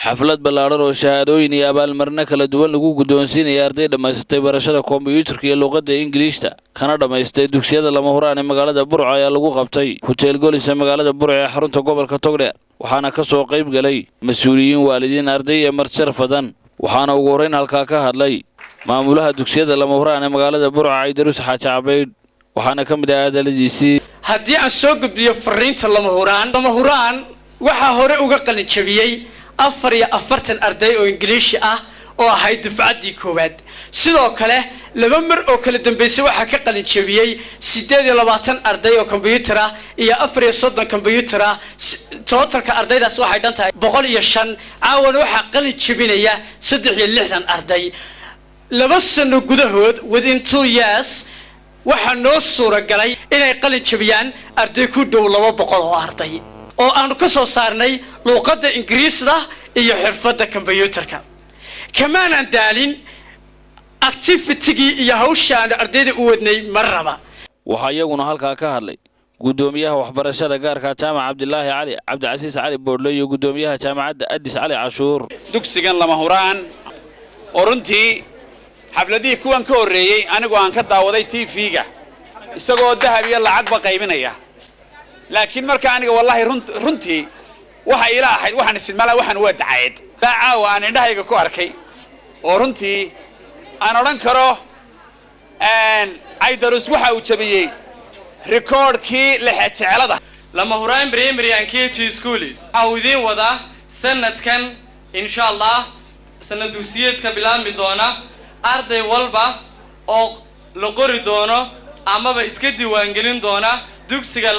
xaflad ballaaran oo shahaadooyin iyo abaalmarino kala duwan lagu guddoonsiinayay arday dhamaystay barashada kombiyuutarka iyo luqadda Ingiriiska kana dhamaystay dugsiyada lama huraan ee magaalada Burco ayaa lagu qabtay Hotel Golis ee magaalada Burco ee xarunta gobolka Togdheer waxaana ka soo qayb galay mas'uuliyiin waalidiin arday iyo marti sharfadan waxaana ugu horeyn halka ka hadlay maamulaha dugsiyada lama huraan ee magaalada Burco Aydarus Xaaji Cabayd waxaana ka mid ah hadaladiisii haddii aan soo gudbiyo fariinta lama huraan waxa hore uga qalin jabiyay 44 arday oo Ingiriisi ah oo ahayd dufcadii koowaad sidoo kale laba mar oo kala dambeysay waxa ka qalin jabiyay 28 arday oo kombiyuutar ah iyo 34 kombiyuutar ah totalka ardaydaas waxay dhantahay 105 caawan waxa qalin jabinaya 63 arday laba sano gudahood within 2 years waxa noo suuragalay inay qalin jabiyaan arday ku dhow 200 oo arday oo aan ka soo saarnay luqadda Ingiriisiga iyo xirfadda kombiyuutarka kamaana daalin activity iyo hawshaan ardayda u wadnay marraba waxa iyaguna halka ka hadlay gudoomiyaha waxbarashada gaarka jaamac Cabdilaahi Cali Cabdicasiis Cali Boodle iyo gudoomiyaha jaamacadda Addis Cali Cashuur dugsigan lama huraan oruntii xafladii kuwan ka horeeyay anigu aan ka daawaday TV-ga isagoo dahab iyo lacag ba qaybinaya laakiin marka aniga wallahi runtii waxa ila ahayd waxaan isticmaalay waxaan waa dacayd daacaw aan indhahayga ku arkay oo runtii aan oran karo Aydarus waxa uu jabiyay recordkii lixaad lama huraan primary and KG schools awdiin wada sanadkan insha Allah sanad dugsiyeedka bilaabmi doona arday walba oo la qori doono amaba iska diiwaan gelin doona dugsiga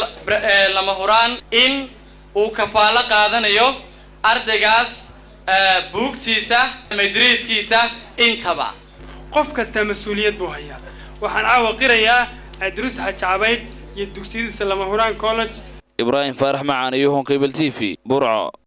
lama huraan in uu kafaalo qaadanayo ardaygaas buugtiisa madriiskiisa intaba qof kasta mas'uuliyad buu hayaa waxaan caawa qirayaa Aydarus Xaaji Cabayd iyo dugsiyada lama huraan college Ibrahim Faarax Macaan iyo Honkebel TV Burco.